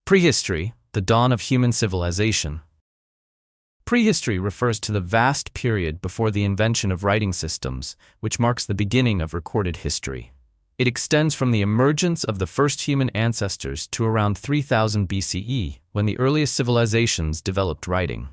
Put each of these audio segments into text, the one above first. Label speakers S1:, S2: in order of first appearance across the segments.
S1: Prehistory, the dawn of human civilization. Prehistory refers to the vast period before the invention of writing systems, which marks the beginning of recorded history. It extends from the emergence of the first human ancestors to around 3000 BCE, when the earliest civilizations developed writing.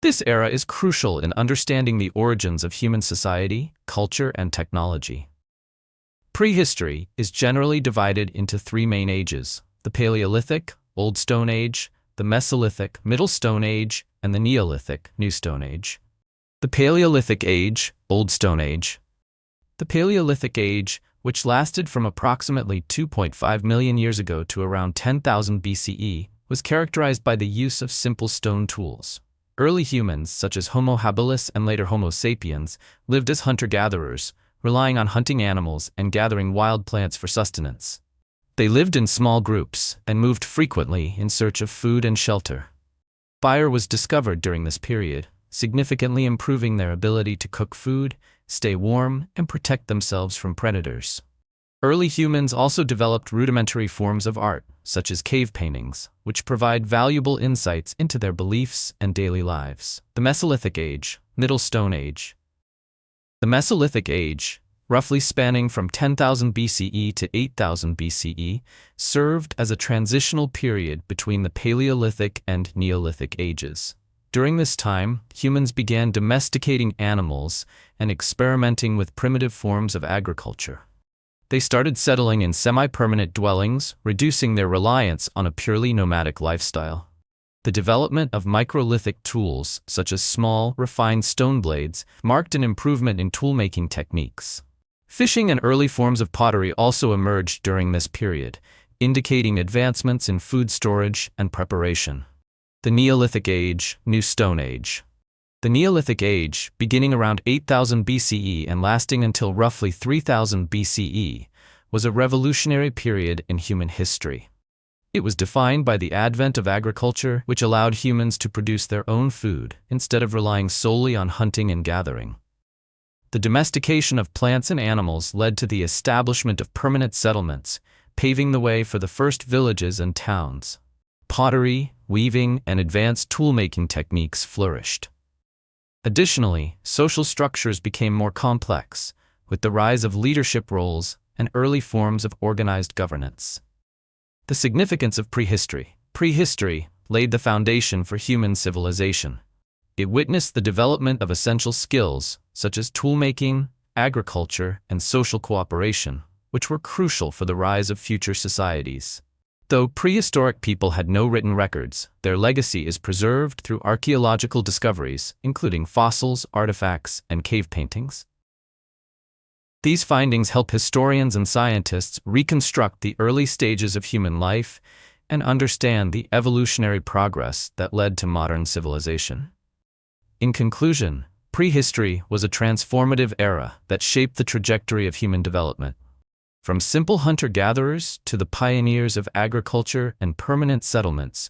S1: This era is crucial in understanding the origins of human society, culture, and technology. Prehistory is generally divided into three main ages: the Paleolithic, Old Stone Age, the Mesolithic, Middle Stone Age, and the Neolithic, New Stone Age. The Paleolithic Age, Old Stone Age. The Paleolithic Age, which lasted from approximately 2.5 million years ago to around 10,000 BCE, was characterized by the use of simple stone tools. Early humans, such as Homo habilis and later Homo sapiens, lived as hunter-gatherers, relying on hunting animals and gathering wild plants for sustenance. They lived in small groups and moved frequently in search of food and shelter. Fire was discovered during this period, significantly improving their ability to cook food, stay warm, and protect themselves from predators. Early humans also developed rudimentary forms of art, such as cave paintings, which provide valuable insights into their beliefs and daily lives. The Mesolithic Age, Middle Stone Age. The Mesolithic Age, roughly spanning from 10,000 BCE to 8,000 BCE, served as a transitional period between the Paleolithic and Neolithic ages. During this time, humans began domesticating animals and experimenting with primitive forms of agriculture. They started settling in semi-permanent dwellings, reducing their reliance on a purely nomadic lifestyle. The development of microlithic tools, such as small, refined stone blades, marked an improvement in tool-making techniques. Fishing and early forms of pottery also emerged during this period, indicating advancements in food storage and preparation. The Neolithic Age, New Stone Age. The Neolithic Age, beginning around 8000 BCE and lasting until roughly 3000 BCE, was a revolutionary period in human history. It was defined by the advent of agriculture, which allowed humans to produce their own food instead of relying solely on hunting and gathering. The domestication of plants and animals led to the establishment of permanent settlements, paving the way for the first villages and towns. Pottery, weaving, and advanced tool-making techniques flourished. Additionally, social structures became more complex, with the rise of leadership roles and early forms of organized governance. The significance of prehistory. Prehistory laid the foundation for human civilization. It witnessed the development of essential skills, such as tool-making, agriculture, and social cooperation, which were crucial for the rise of future societies. Though prehistoric people had no written records, their legacy is preserved through archaeological discoveries, including fossils, artifacts, and cave paintings. These findings help historians and scientists reconstruct the early stages of human life and understand the evolutionary progress that led to modern civilization. In conclusion, prehistory was a transformative era that shaped the trajectory of human development. From simple hunter-gatherers to the pioneers of agriculture and permanent settlements,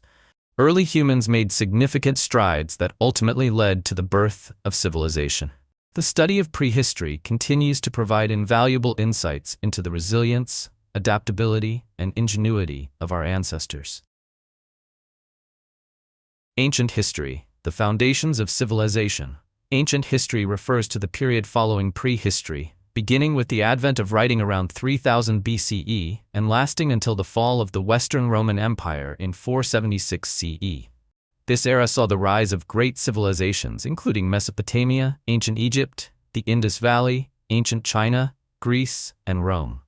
S1: early humans made significant strides that ultimately led to the birth of civilization. The study of prehistory continues to provide invaluable insights into the resilience, adaptability, and ingenuity of our ancestors. Ancient history. The foundations of civilization. Ancient history refers to the period following prehistory, beginning with the advent of writing around 3000 BCE and lasting until the fall of the Western Roman Empire in 476 CE. This era saw the rise of great civilizations including Mesopotamia, ancient Egypt, the Indus Valley, ancient China, Greece, and Rome.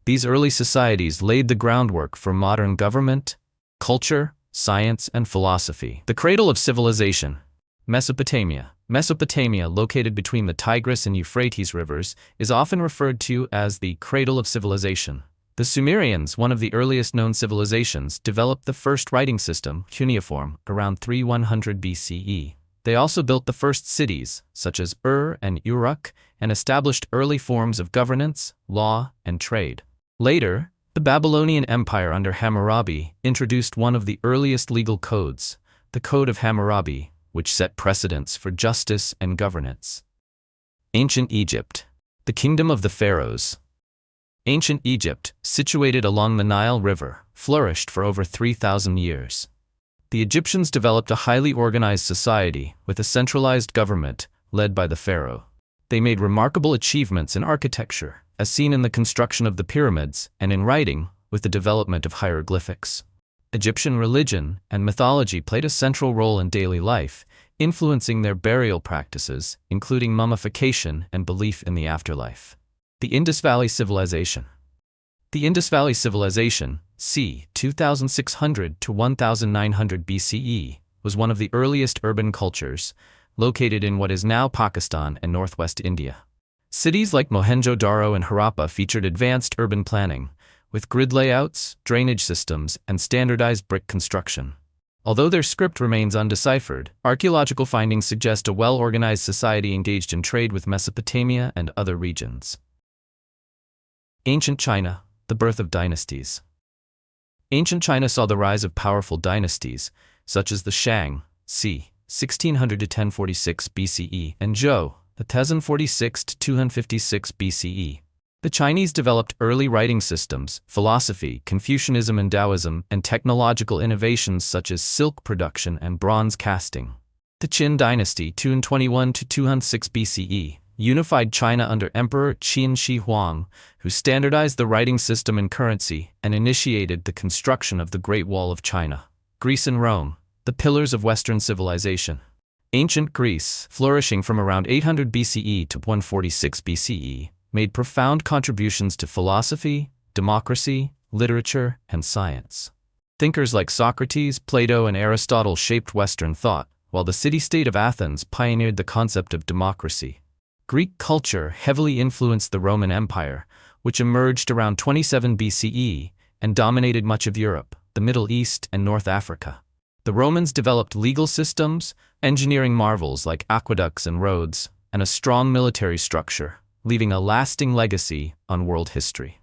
S1: These early societies laid the groundwork for modern government, culture, science, and philosophy. The cradle of civilization. Mesopotamia. Mesopotamia, located between the Tigris and Euphrates rivers, is often referred to as the cradle of civilization. The Sumerians, one of the earliest known civilizations, developed the first writing system, cuneiform, around 3100 BCE. They also built the first cities, such as Ur and Uruk, and established early forms of governance, law, and trade. Later, the Babylonian Empire under Hammurabi introduced one of the earliest legal codes, the Code of Hammurabi, which set precedents for justice and governance. Ancient Egypt. The Kingdom of the Pharaohs. Ancient Egypt, situated along the Nile River, flourished for over 3,000 years. The Egyptians developed a highly organized society with a centralized government led by the pharaoh. They made remarkable achievements in architecture, as seen in the construction of the pyramids, and in writing, with the development of hieroglyphics. Egyptian religion and mythology played a central role in daily life, influencing their burial practices, including mummification and belief in the afterlife. The Indus Valley Civilization. The Indus Valley Civilization, c. 2600 to 1900 BCE, was one of the earliest urban cultures, located in what is now Pakistan and northwest India. Cities like Mohenjo-Daro and Harappa featured advanced urban planning, with grid layouts, drainage systems, and standardized brick construction. Although their script remains undeciphered, archaeological findings suggest a well-organized society engaged in trade with Mesopotamia and other regions. Ancient China, the birth of dynasties. Ancient China saw the rise of powerful dynasties, such as the Shang, c. 1600 to 1046 BCE, and Zhou, the 1046 to 256 BCE. The Chinese developed early writing systems, philosophy, Confucianism and Taoism, and technological innovations such as silk production and bronze casting. The Qin dynasty, 221 to 206 BCE, unified China under Emperor Qin Shi Huang, who standardized the writing system and currency and initiated the construction of the Great Wall of China. Greece and Rome, the pillars of Western civilization. Ancient Greece, flourishing from around 800 BCE to 146 BCE, made profound contributions to philosophy, democracy, literature, and science. Thinkers like Socrates, Plato, and Aristotle shaped Western thought, while the city-state of Athens pioneered the concept of democracy. Greek culture heavily influenced the Roman Empire, which emerged around 27 BCE and dominated much of Europe, the Middle East, and North Africa. The Romans developed legal systems, engineering marvels like aqueducts and roads, and a strong military structure, leaving a lasting legacy on world history.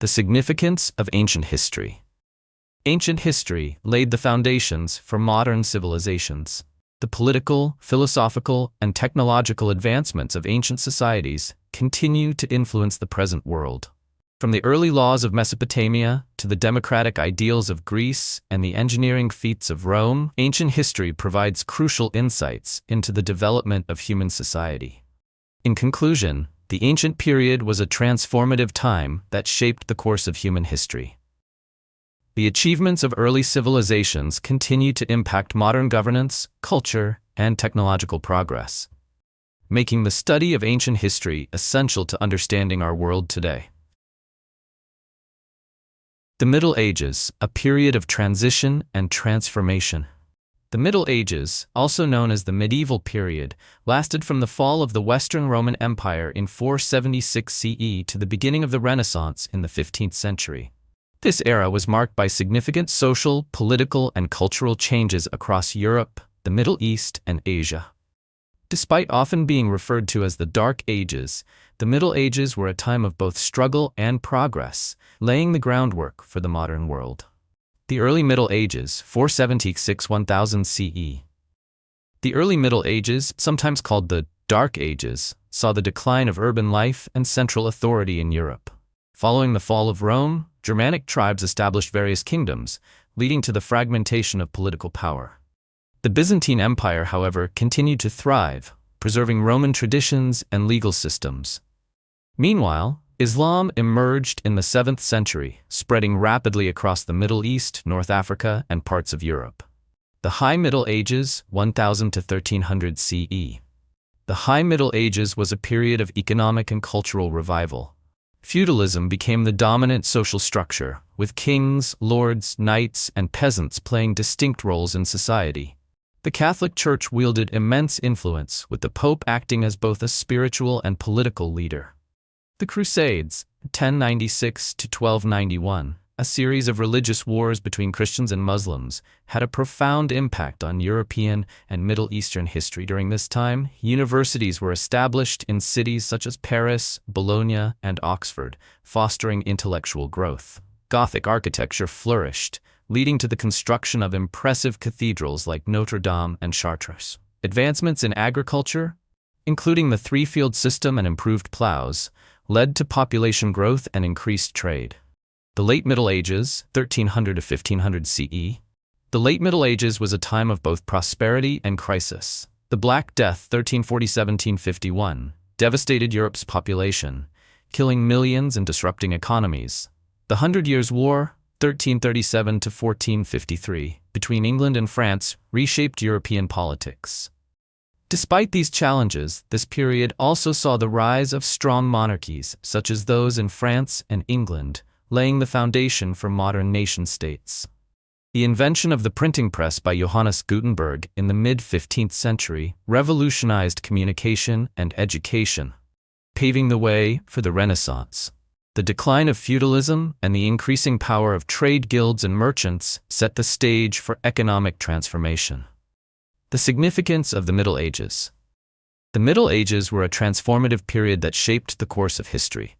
S1: The significance of ancient history. Ancient history laid the foundations for modern civilizations. The political, philosophical, and technological advancements of ancient societies continue to influence the present world. From the early laws of Mesopotamia to the democratic ideals of Greece and the engineering feats of Rome, ancient history provides crucial insights into the development of human society. In conclusion, the ancient period was a transformative time that shaped the course of human history. The achievements of early civilizations continue to impact modern governance, culture, and technological progress, making the study of ancient history essential to understanding our world today. The Middle Ages, a period of transition and transformation. The Middle Ages, also known as the medieval period, lasted from the fall of the Western Roman Empire in 476 CE to the beginning of the Renaissance in the 15th century. This era was marked by significant social, political, and cultural changes across Europe, the Middle East, and Asia. Despite often being referred to as the Dark Ages, the Middle Ages were a time of both struggle and progress, laying the groundwork for the modern world. The Early Middle Ages, 476–1000 CE. The Early Middle Ages, sometimes called the Dark Ages, saw the decline of urban life and central authority in Europe. Following the fall of Rome, Germanic tribes established various kingdoms, leading to the fragmentation of political power. The Byzantine Empire, however, continued to thrive, preserving Roman traditions and legal systems. Meanwhile, Islam emerged in the 7th century, spreading rapidly across the Middle East, North Africa, and parts of Europe. The High Middle Ages, 1000 to 1300 CE. The High Middle Ages was a period of economic and cultural revival. Feudalism became the dominant social structure, with kings, lords, knights, and peasants playing distinct roles in society. The Catholic Church wielded immense influence, with the Pope acting as both a spiritual and political leader. The Crusades, 1096 to 1291, a series of religious wars between Christians and Muslims, had a profound impact on European and Middle Eastern history. During this time, universities were established in cities such as Paris, Bologna, and Oxford, fostering intellectual growth. Gothic architecture flourished, leading to the construction of impressive cathedrals like Notre Dame and Chartres. Advancements in agriculture, including the three-field system and improved plows, led to population growth and increased trade. The Late Middle Ages, 1300 to 1500 CE. The Late Middle Ages was a time of both prosperity and crisis. The Black Death, 1347–1551, devastated Europe's population, killing millions and disrupting economies. The 100 Years' War, 1337–1453, between England and France, reshaped European politics. Despite these challenges, this period also saw the rise of strong monarchies, such as those in France and England, laying the foundation for modern nation-states. The invention of the printing press by Johannes Gutenberg in the mid-15th century revolutionized communication and education, paving the way for the Renaissance. The decline of feudalism and the increasing power of trade guilds and merchants set the stage for economic transformation. The significance of the Middle Ages. The Middle Ages were a transformative period that shaped the course of history.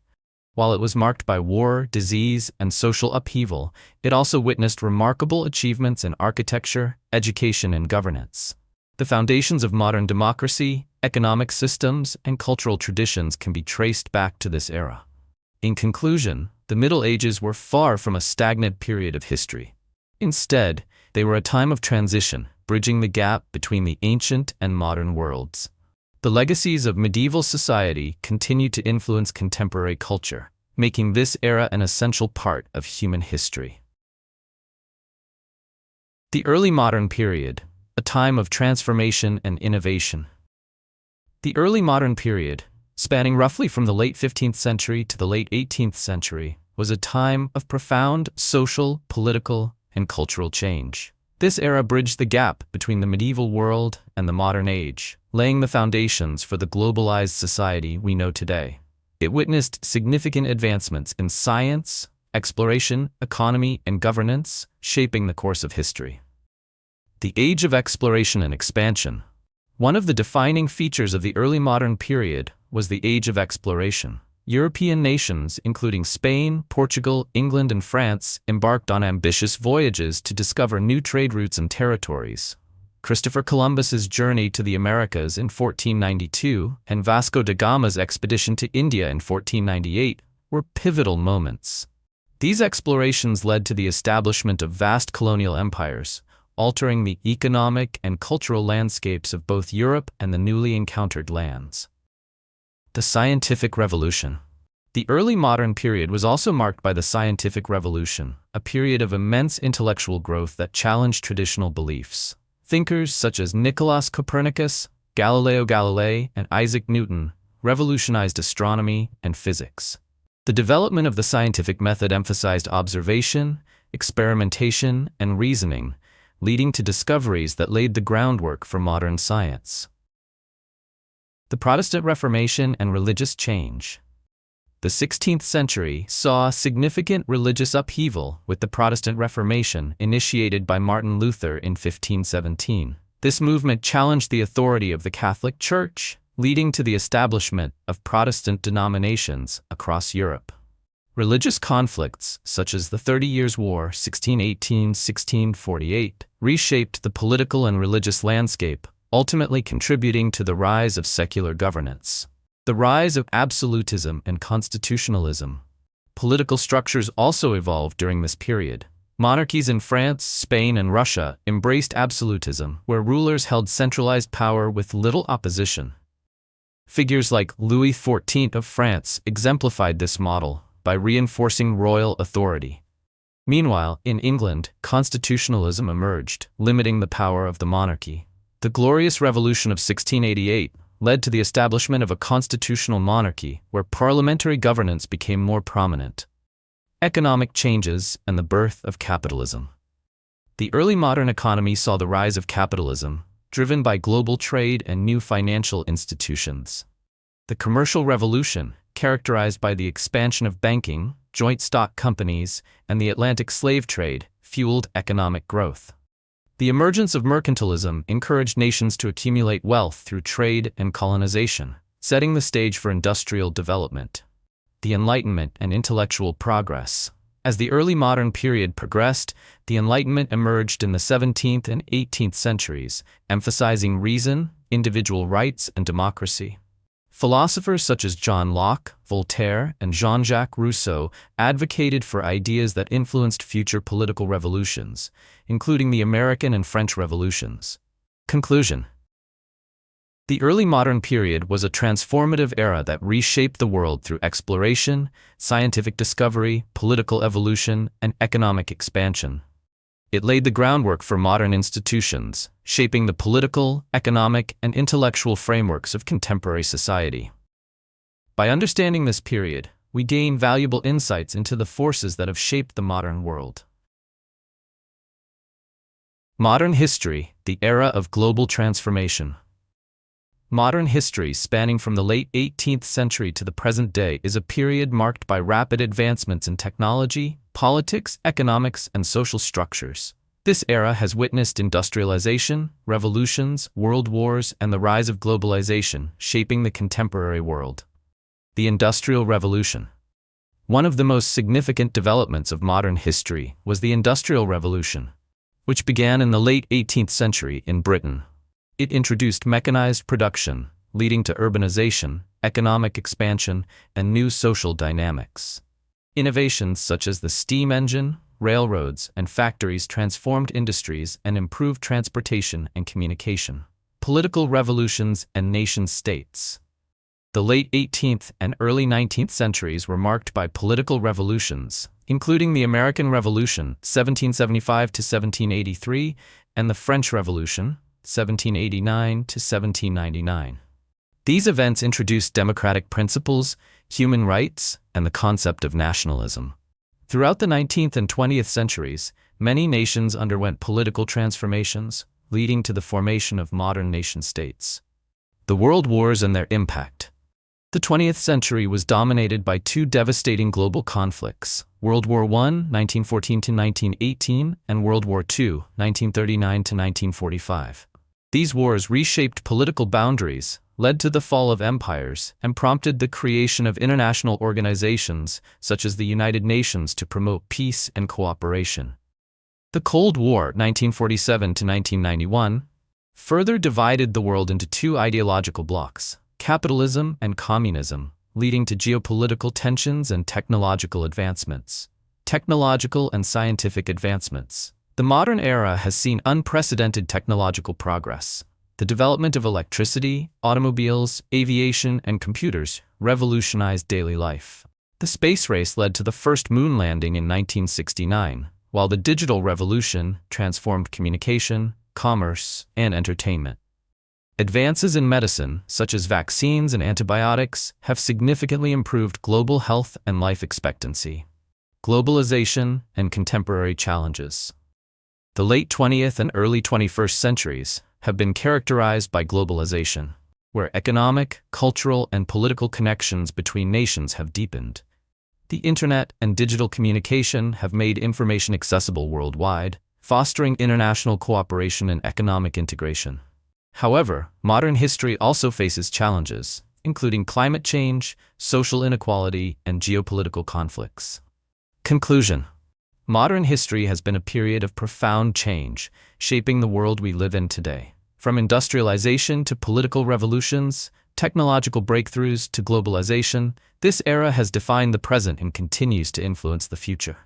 S1: While it was marked by war, disease, and social upheaval, it also witnessed remarkable achievements in architecture, education, and governance. The foundations of modern democracy, economic systems, and cultural traditions can be traced back to this era. In conclusion, the Middle Ages were far from a stagnant period of history. Instead, they were a time of transition, bridging the gap between the ancient and modern worlds. The legacies of medieval society continue to influence contemporary culture, making this era an essential part of human history. The Early Modern Period, a time of transformation and innovation. The Early Modern Period, spanning roughly from the late 15th century to the late 18th century, was a time of profound social, political, and cultural change. This era bridged the gap between the medieval world and the modern age, laying the foundations for the globalized society we know today. It witnessed significant advancements in science, exploration, economy, and governance, shaping the course of history. The Age of Exploration and Expansion. One of the defining features of the early modern period was the Age of Exploration. European nations, including Spain, Portugal, England, and France, embarked on ambitious voyages to discover new trade routes and territories. Christopher Columbus's journey to the Americas in 1492 and Vasco da Gama's expedition to India in 1498 were pivotal moments. These explorations led to the establishment of vast colonial empires, altering the economic and cultural landscapes of both Europe and the newly encountered lands. The Scientific Revolution. The early modern period was also marked by the Scientific Revolution, a period of immense intellectual growth that challenged traditional beliefs. Thinkers such as Nicolaus Copernicus, Galileo Galilei, and Isaac Newton revolutionized astronomy and physics. The development of the scientific method emphasized observation, experimentation, and reasoning, leading to discoveries that laid the groundwork for modern science. The Protestant Reformation and religious change. The 16th century saw significant religious upheaval with the Protestant Reformation initiated by Martin Luther in 1517. This movement challenged the authority of the Catholic Church, leading to the establishment of Protestant denominations across Europe. Religious conflicts, such as the 30 Years' War, 1618–1648, reshaped the political and religious landscape, ultimately contributing to the rise of secular governance. The rise of absolutism and constitutionalism. Political structures also evolved during this period. Monarchies in France, Spain, and Russia embraced absolutism, where rulers held centralized power with little opposition. Figures like Louis XIV of France exemplified this model by reinforcing royal authority. Meanwhile, in England, constitutionalism emerged, limiting the power of the monarchy. The Glorious Revolution of 1688 led to the establishment of a constitutional monarchy where parliamentary governance became more prominent. Economic changes and the birth of capitalism. The early modern economy saw the rise of capitalism, driven by global trade and new financial institutions. The Commercial Revolution, characterized by the expansion of banking, joint stock companies, and the Atlantic slave trade, fueled economic growth. The emergence of mercantilism encouraged nations to accumulate wealth through trade and colonization, setting the stage for industrial development. The Enlightenment and intellectual progress. As the early modern period progressed, the Enlightenment emerged in the 17th and 18th centuries, emphasizing reason, individual rights, and democracy. Philosophers such as John Locke, Voltaire, and Jean-Jacques Rousseau advocated for ideas that influenced future political revolutions, including the American and French revolutions. Conclusion. The early modern period was a transformative era that reshaped the world through exploration, scientific discovery, political evolution, and economic expansion. It laid the groundwork for modern institutions, shaping the political, economic, and intellectual frameworks of contemporary society. By understanding this period, we gain valuable insights into the forces that have shaped the modern world. Modern history, the era of global transformation. Modern history, spanning from the late 18th century to the present day, is a period marked by rapid advancements in technology, politics, economics, and social structures. This era has witnessed industrialization, revolutions, world wars, and the rise of globalization, shaping the contemporary world. The Industrial Revolution. One of the most significant developments of modern history was the Industrial Revolution, which began in the late 18th century in Britain. It introduced mechanized production, leading to urbanization, economic expansion, and new social dynamics. Innovations such as the steam engine, railroads, and factories transformed industries and improved transportation and communication. Political revolutions and nation-states. The late 18th and early 19th centuries were marked by political revolutions, including the American Revolution, 1775 to 1783, and the French Revolution, 1789 to 1799. These events introduced democratic principles, human rights, and the concept of nationalism. Throughout the 19th and 20th centuries, many nations underwent political transformations, leading to the formation of modern nation-states. The World Wars and their impact. The 20th century was dominated by two devastating global conflicts: World War I, 1914 to 1918, and World War II, 1939 to 1945. These wars reshaped political boundaries, led to the fall of empires, and prompted the creation of international organizations such as the United Nations to promote peace and cooperation. The Cold War, 1947 to 1991, further divided the world into two ideological blocs: capitalism and communism, leading to geopolitical tensions and technological advancements. Technological and scientific advancements. The modern era has seen unprecedented technological progress. The development of electricity, automobiles, aviation, and computers revolutionized daily life. The space race led to the first moon landing in 1969, while the digital revolution transformed communication, commerce, and entertainment. Advances in medicine, such as vaccines and antibiotics, have significantly improved global health and life expectancy. Globalization and contemporary challenges. The late 20th and early 21st centuries have been characterized by globalization, where economic, cultural, and political connections between nations have deepened. The internet and digital communication have made information accessible worldwide, fostering international cooperation and economic integration. However, modern history also faces challenges, including climate change, social inequality, and geopolitical conflicts. Conclusion. Modern history has been a period of profound change, shaping the world we live in today. From industrialization to political revolutions, technological breakthroughs to globalization, this era has defined the present and continues to influence the future.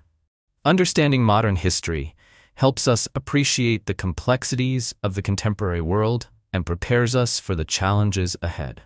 S1: Understanding modern history helps us appreciate the complexities of the contemporary world and prepares us for the challenges ahead.